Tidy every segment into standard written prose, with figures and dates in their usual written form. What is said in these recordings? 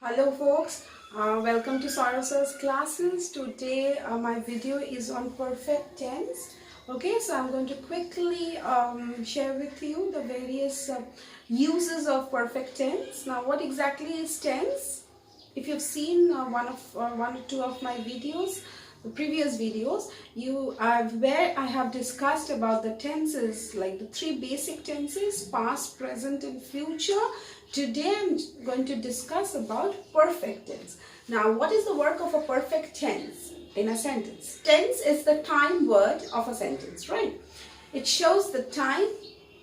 Hello folks, welcome to Saras's classes. Today my video is on perfect tense. Okay, so I'm going to quickly share with you the various uses of perfect tense. Now what exactly is tense? If you've seen one or two of my videos, the previous videos, where I have discussed about the tenses, like the three basic tenses, past, present and future. Today I'm going to discuss about perfect tense. Now what is the work of a perfect tense in a sentence? Tense is the time word of a sentence, right? It shows the time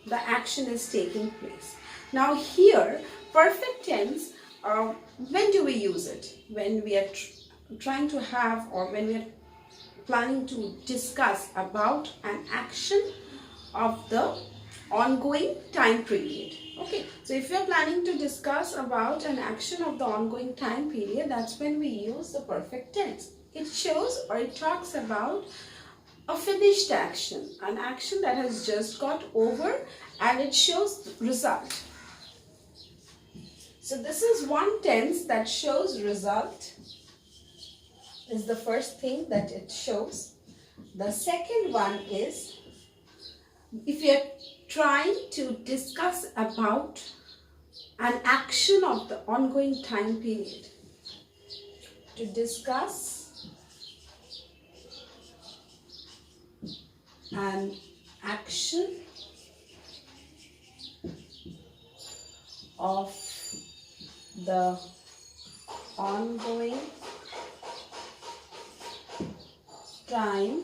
the action is taking place. Now here, perfect tense, when do we use it? When we are trying to have, or when we are planning to discuss about an action of the ongoing time period. Okay, so if you're planning to discuss about an action of the ongoing time period, that's when we use the perfect tense. It shows, or it talks about a finished action, an action that has just got over, and it shows the result. So this is one tense that shows result, is the first thing that it shows. The second one is, if you are trying to discuss about an action of the ongoing time period, to discuss an action of the ongoing time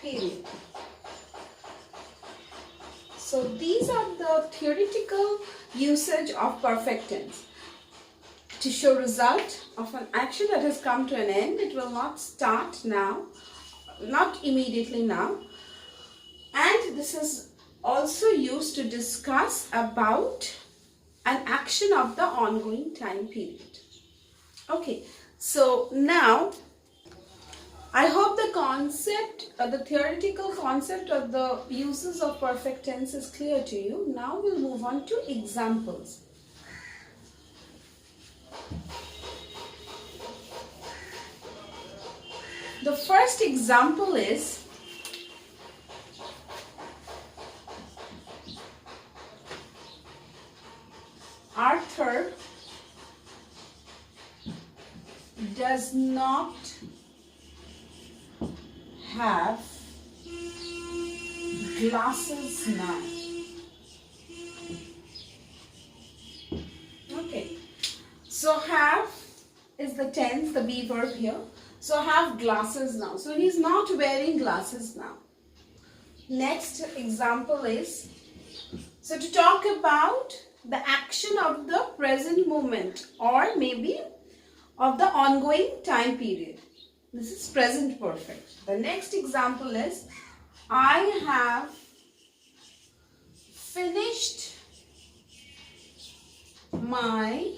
period. So these are the theoretical usage of perfect tense. To show result of an action that has come to an end, it will not start now, not immediately now. And this is also used to discuss about an action of the ongoing time period. Okay, so now I hope the concept, the theoretical concept of the uses of perfect tense is clear to you. Now we'll move on to examples. The first example is, Arthur does not have glasses now. Okay, so have is the tense, the be verb here. So have glasses now. So he's not wearing glasses now. Next example is, so to talk about the action of the present moment, or maybe of the ongoing time period. This is present perfect. The next example is, I have finished my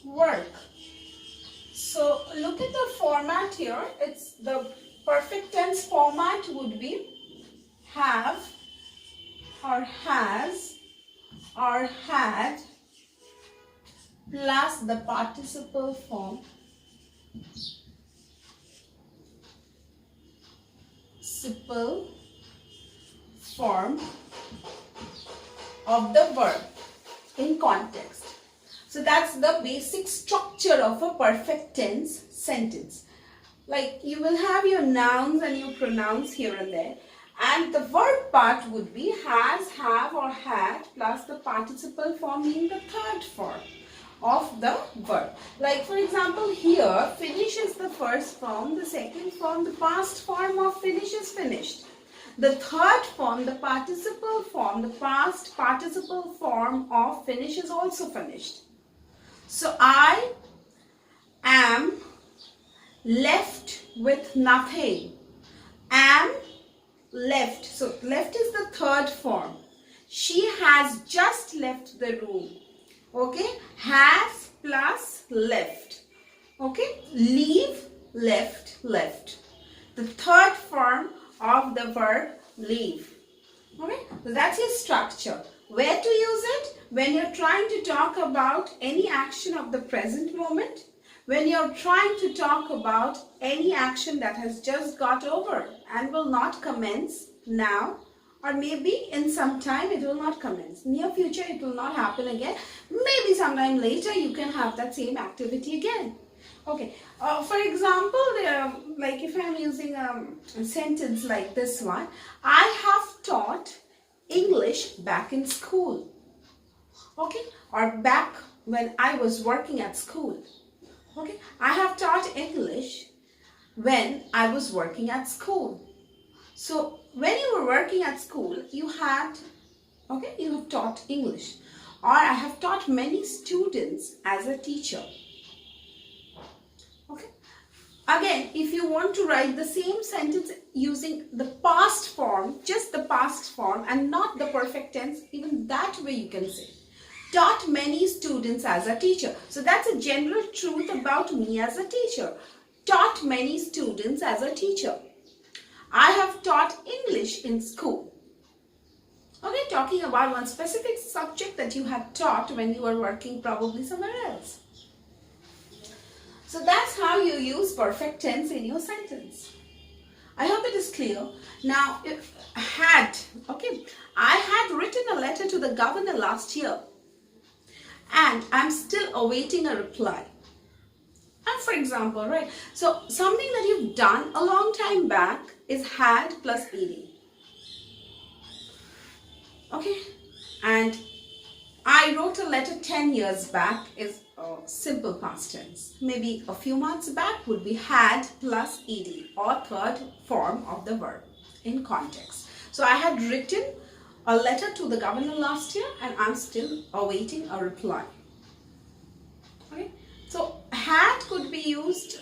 work. So look at the format here. It's the perfect tense format would be have or has or had plus the participle form of the verb in context. So that's the basic structure of a perfect tense sentence. Like you will have your nouns and your pronouns here and there, and the verb part would be has, have or had plus the participle form being the third form of the verb. Like for example here, finish is the first form, the second form, the past form of finish is finished. The third form, the participle form, the past participle form of finish is also finished. So I am left with nothing. Am left. So left is the third form. She has just left the room. Okay, has plus left. Okay, leave, left, left. The third form of the verb leave. Okay, so that's your structure. Where to use it? When you're trying to talk about any action of the present moment, when you're trying to talk about any action that has just got over and will not commence now, or maybe in some time it will not commence. Near future it will not happen again. Maybe sometime later you can have that same activity again. Okay, for example, like if I'm using a sentence like this one, I have taught English back in school. Okay, or back when I was working at school. Okay, I have taught English when I was working at school. So when you were working at school, you have taught English. Or I have taught many students as a teacher. Okay. Again, if you want to write the same sentence using the past form, just the past form and not the perfect tense, even that way you can say. Taught many students as a teacher. So that's a general truth about me as a teacher. Taught many students as a teacher. I have taught English in school. Okay, talking about one specific subject that you had taught when you were working probably somewhere else. So that's how you use perfect tense in your sentence. I hope it is clear. Now, if had, okay, I had written a letter to the governor last year and I'm still awaiting a reply. And for example, right, so something that you've done a long time back is had plus ed. Okay, and I wrote a letter 10 years back is simple past tense. Maybe a few months back would be had plus ed, or third form of the verb in context. So I had written a letter to the governor last year and I'm still awaiting a reply. Okay, so had could be used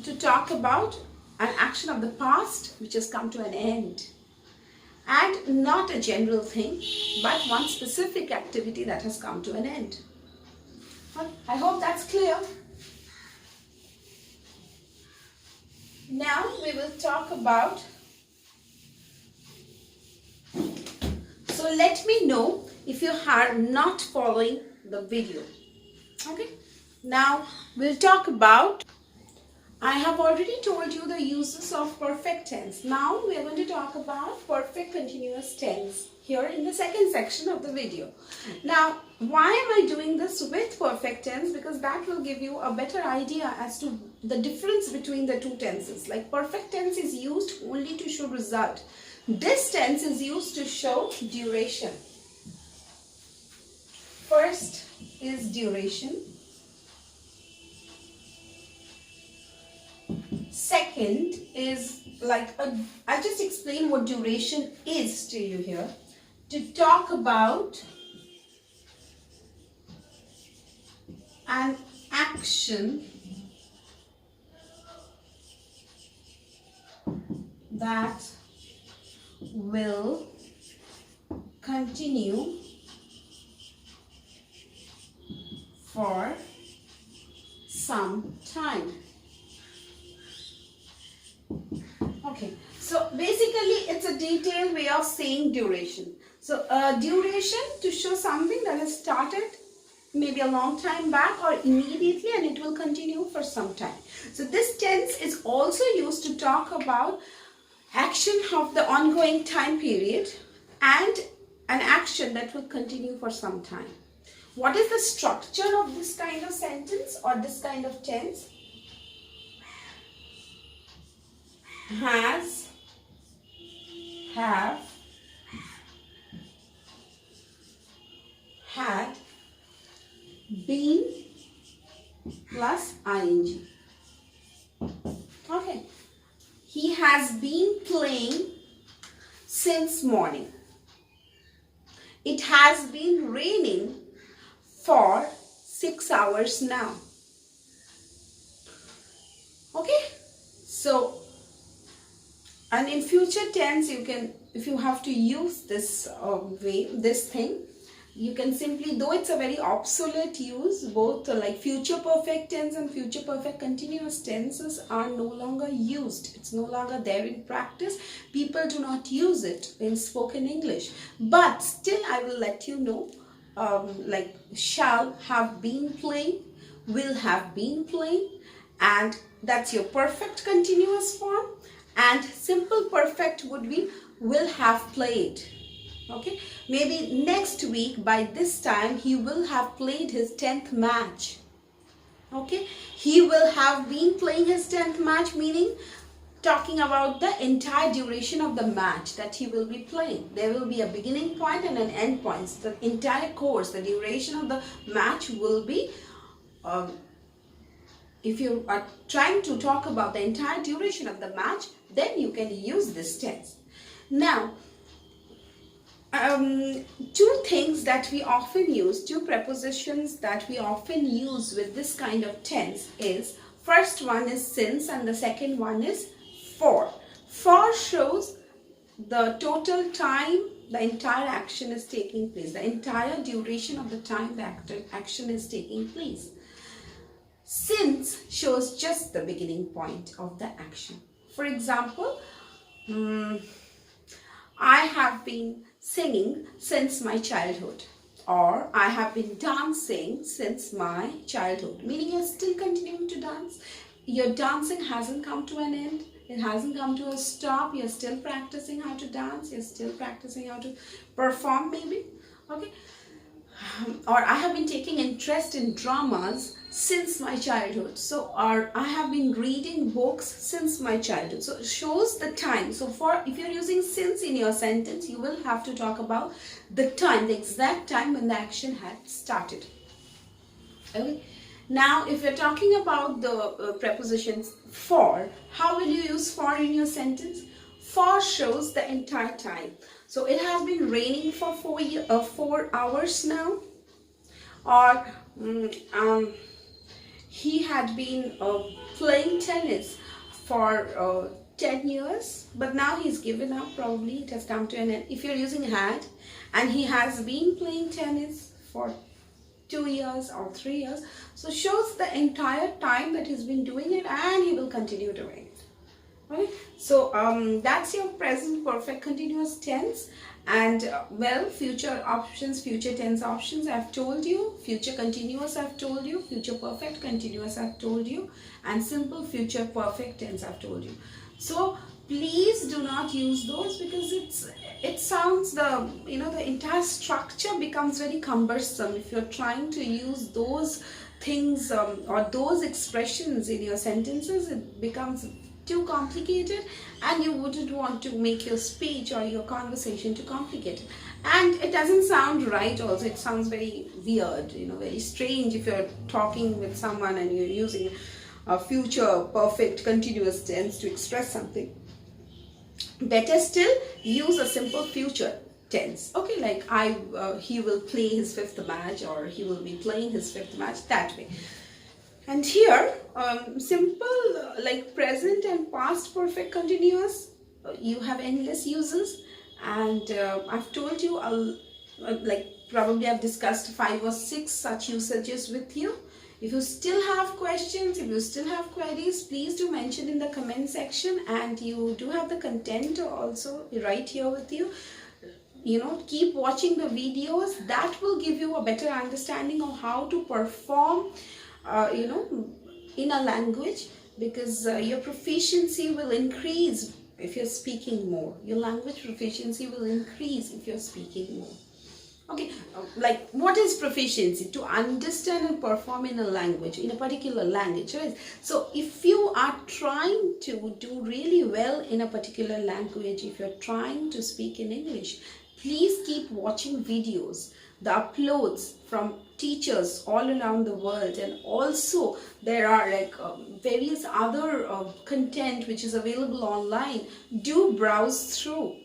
to talk about an action of the past which has come to an end, and not a general thing but one specific activity that has come to an end. I hope that's clear. Now we will talk about, so let me know if you are not following the video. Okay, now we'll talk about, I have already told you the uses of perfect tense. Now we are going to talk about perfect continuous tense here in the second section of the video. Now, why am I doing this with perfect tense? Because that will give you a better idea as to the difference between the two tenses. Like perfect tense is used only to show result. This tense is used to show duration. First is duration. Second is I'll just explain what duration is to you here. To talk about an action that will continue for some time. Okay, so basically it's a detailed way of saying duration. So duration to show something that has started maybe a long time back or immediately and it will continue for some time. So this tense is also used to talk about action of the ongoing time period and an action that will continue for some time. What is the structure of this kind of sentence or this kind of tense? Has, have, had, been plus ing. Okay. He has been playing since morning. It has been raining for 6 hours now. Okay. So, and in future tense, you can, if you have to use this this thing, You can simply, though it's a very obsolete use, both like future perfect tense and future perfect continuous tenses are no longer used. It's no longer there in practice. People do not use it in spoken English. But still, I will let you know, like shall have been playing, will have been playing, and that's your perfect continuous form. And simple perfect would be will have played. Okay, maybe next week by this time he will have played his 10th match. Okay, he will have been playing his 10th match, meaning talking about the entire duration of the match that he will be playing. There will be a beginning point and an end point. The entire course, the duration of the match will be, if you are trying to talk about the entire duration of the match, then you can use this tense. Now, two things that we often use, two prepositions that we often use with this kind of tense is, first one is since and the second one is for. For shows the total time the entire action is taking place, the entire duration of the time the action is taking place. Since shows just the beginning point of the action. For example, I have been singing since my childhood, or I have been dancing since my childhood, meaning you're still continuing to dance. Your dancing hasn't come to an end, it hasn't come to a stop. You're still practicing how to dance, you're still practicing how to perform maybe. Okay, or I have been taking interest in dramas since my childhood. So, or I have been reading books since my childhood. So it shows the time. So for, if you're using since in your sentence, you will have to talk about the time, the exact time when the action had started. Okay. Now, if you're talking about the prepositions for, how will you use for in your sentence? For shows the entire time. So it has been raining for 4 hours now, or he had been playing tennis for 10 years, but now he's given up, probably it has come to an end. If you're using had, and he has been playing tennis for 2 years or 3 years, so shows the entire time that he's been doing it and he will continue doing it. Right? So that's your present perfect continuous tense. And well, future options, future tense options I've told you, future continuous I've told you, future perfect continuous I've told you, and simple future perfect tense I've told you. So please do not use those, because it sounds, the entire structure becomes very cumbersome if you're trying to use those things or those expressions in your sentences. It becomes too complicated, and you wouldn't want to make your speech or your conversation too complicated, and it doesn't sound right also. It sounds very weird, very strange if you're talking with someone and you're using a future perfect continuous tense to express something. Better still, use a simple future tense. Okay, like he will play his 5th match, or he will be playing his 5th match, that way. And here, simple like present and past perfect continuous, you have endless uses, and I've told you, probably I've discussed 5 or 6 such usages with you. If you still have questions, if you still have queries, please do mention in the comment section, and you do have the content also right here with you. Keep watching the videos. That will give you a better understanding of how to perform in a language, because your proficiency will increase if you're speaking more. Your language proficiency will increase if you're speaking more. Okay, like what is proficiency? To understand and perform in a language, in a particular language, right? So if you are trying to do really well in a particular language, if you're trying to speak in English, please keep watching videos, the uploads from teachers all around the world, and also there are like various other content which is available online. Do browse through.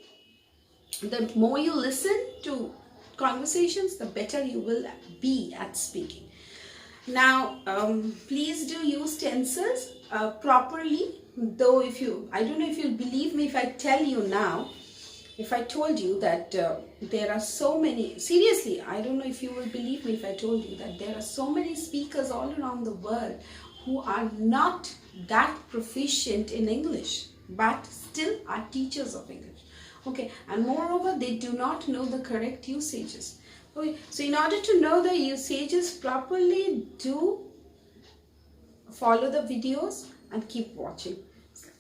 The more you listen to conversations, the better you will be at speaking. Now, please do use tenses properly. Though I don't know if you'll believe me if I tell you now, if I told you that there are so many, seriously, I don't know if you will believe me if I told you that there are so many speakers all around the world who are not that proficient in English, but still are teachers of English. Okay, and moreover, they do not know the correct usages. Okay, so in order to know the usages properly, do follow the videos and keep watching.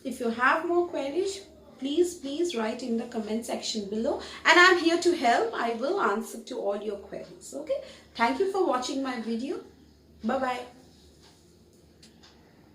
If you have more queries, please write in the comment section below, and I'm here to help. I will answer to all your queries. Okay, thank you for watching my video. Bye bye.